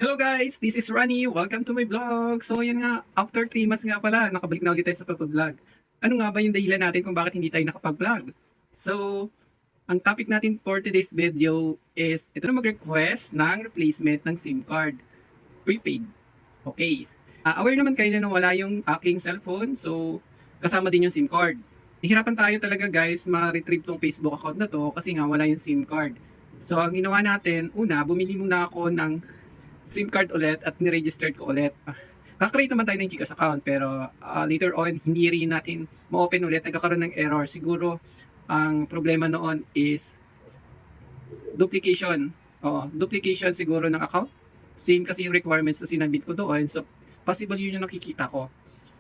Hello guys, this is Ronnie. Welcome to my vlog. So yan nga, after 3 months nga pala, nakabalik na ulit tayo sa pag-vlog. Ano nga ba yung dahilan natin kung bakit hindi tayo nakapag-vlog? So, ang topic natin for today's video is ito na mag-request ng replacement ng SIM card. Prepaid. Okay. Aware naman kayo na wala yung aking cellphone, so kasama din yung SIM card. Hihirapan tayo talaga guys ma-retrieve tong Facebook account na to kasi nga wala yung SIM card. So ang ginawa natin, una, bumili muna ako ng SIM card ulit at ni-registered ko ulit. Nakakreate naman tayo ng GCash account pero later on hindi rin natin ma-open ulit, nagkakaroon ng error. Siguro ang problema noon is duplication. Duplication siguro ng account. Same kasi yung requirements na sinabit ko doon. So possible yun yung nakikita ko.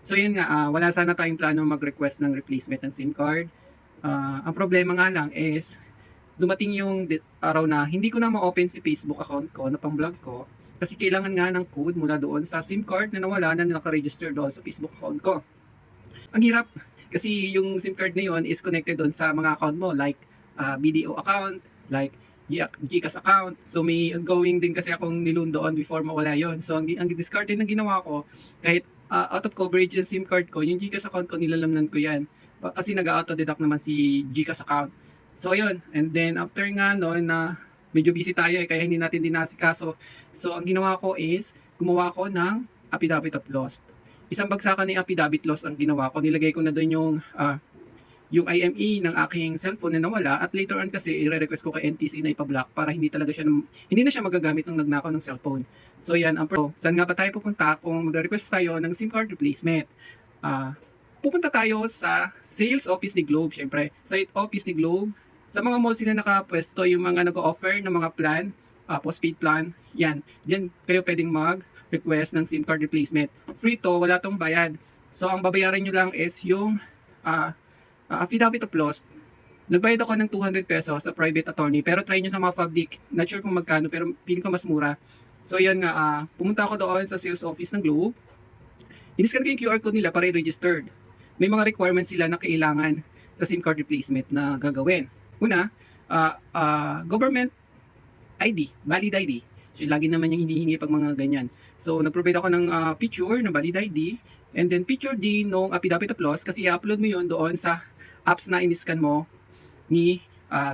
So yun nga, wala sana tayong plano mag-request ng replacement ng SIM card. Ang problema nga lang is dumating yung araw na hindi ko na ma-open si Facebook account ko na pang vlog ko kasi kailangan nga ng code mula doon sa SIM card na nawala na naka-register doon sa Facebook account ko. Ang hirap kasi yung SIM card na yun is connected doon sa mga account mo like BDO account, like GCash account. So may ongoing din kasi akong niloan doon before mawala yon. So ang discard din ng ginawa ko, kahit out of coverage yung SIM card ko, yung GCash account ko nilalamnan ko yan. Kasi nag-auto-deduct naman si GCash account. So ayun, and then after nga noon na medyo busy tayo kaya hindi natin dinasikaso. So ang ginawa ko is gumawa ko ng affidavit of loss. Isang bagsakan ng affidavit loss ang ginawa ko. Nilagay ko na doon yung IME ng aking cellphone na nawala at later on kasi i-request ko kay NTC na ipa-block para hindi na siya magagamit ng nagnakaw ng cellphone. So yan, saan nga ba tayo pupunta kung mag-request tayo ng SIM card replacement? Pupunta tayo sa sales office ni Globe, syempre. Site office ni Globe. Sa mga malls sila nakapwesto, yung mga nag-offer ng mga plan, postpaid plan, yan. Diyan kayo pwedeng mag-request ng SIM card replacement. Free to, wala tong bayad. So, ang babayaran nyo lang is yung affidavit of loss. Nagbayad ako ng 200 pesos sa private attorney, pero try nyo sa mga public. Not sure kung magkano, pero feeling ko mas mura. So, yan nga, pumunta ako doon sa sales office ng Globe. Iniscan ko yung QR code nila para i-registered. May mga requirements sila na kailangan sa SIM card replacement na gagawin. Una, government ID, valid ID. So, lagi naman yung hinihingi pag mga ganyan. So, nag-provide ako ng picture ng valid ID and then picture din ng affidavit of loss kasi i-upload mo yun doon sa apps na in-scan mo ni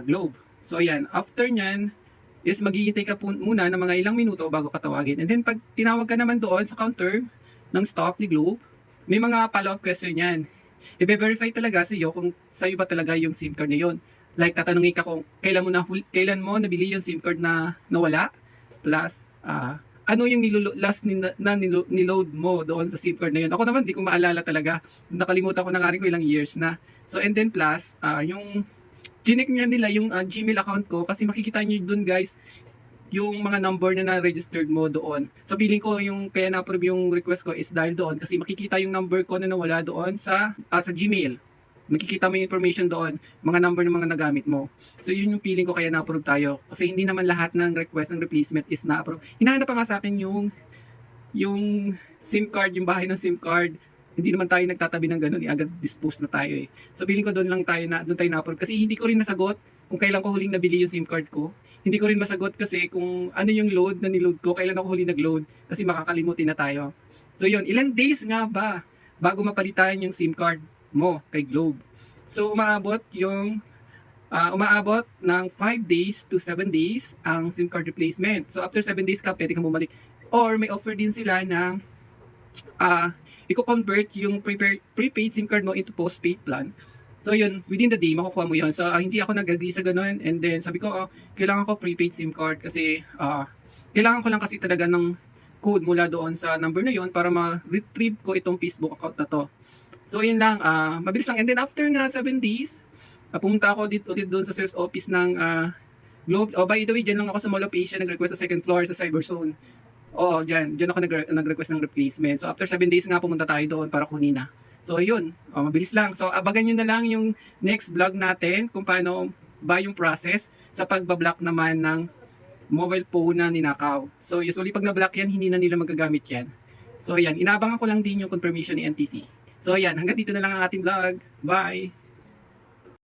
Globe. So, ayan. After nyan, is maghihintay ka muna ng mga ilang minuto bago ka tawagin. And then, pag tinawag ka naman doon sa counter ng stop ni Globe, may mga follow-up question yan. I-verify talaga sa iyo kung sa'yo ba talaga yung SIM card na yun. Like, tatanungin ka kung kailan mo nabili yung SIM card na nawala, plus, ano yung last niload mo doon sa SIM card na yun. Ako naman, di ko maalala talaga. Nakalimutan ko na nga rin ko ilang years na. So, and then plus, yung chinek nga nila yung Gmail account ko kasi makikita nyo doon guys, yung mga number na na-registered mo doon. So, feeling ko yung kaya na-approve yung request ko is dahil doon kasi makikita yung number ko na nawala doon sa Gmail. Makikita mo yung information doon, mga number ng mga nagamit mo. So yun yung feeling ko kaya na-approve tayo. Kasi hindi naman lahat ng request ng replacement is na-approve. Hinahanap pa nga sa akin yung SIM card, yung bahay ng SIM card. Hindi naman tayo nagtatabi ng ganun, agad dispose na tayo eh. So feeling ko doon tayo na-approve. Kasi hindi ko rin nasagot kung kailan ko huling nabili yung SIM card ko. Hindi ko rin masagot kasi kung ano yung load na niload ko, kailan ako huling nag-load. Kasi makakalimutin na tayo. So yun, ilang days nga ba bago mapalitan yung SIM card mo kay Globe. So umaabot ng 5 days to 7 days ang SIM card replacement. So after 7 days ka pwede kang bumalik. Or may offer din sila na i-convert yung prepaid SIM card mo into postpaid plan. So yun, within the day makukuha mo yun. So hindi ako nag-agree sa ganun and then sabi ko kailangan ko prepaid SIM card kasi kailangan ko lang kasi talaga ng code mula doon sa number na yun para ma-retrieve ko itong Facebook account na to. So yun lang, mabilis lang. And then after nga 7 days, pumunta ako ulit doon sa sales office ng Globe. Oh, by the way, dyan lang ako sa mall of Asia, nag-request sa second floor sa Cyberzone. Oo, dyan ako nag-request ng replacement. So after 7 days nga, pumunta tayo doon para kunin na. So yun, mabilis lang. So abagan nyo na lang yung next vlog natin kung paano ba yung process sa pagbablock naman ng mobile phone na ninakaw. So usually pag na-block yan, hindi na nila magagamit yan. So yan, inabangan ko lang din yung confirmation ni NTC. So ayan, hanggang dito na lang ang ating vlog. Bye!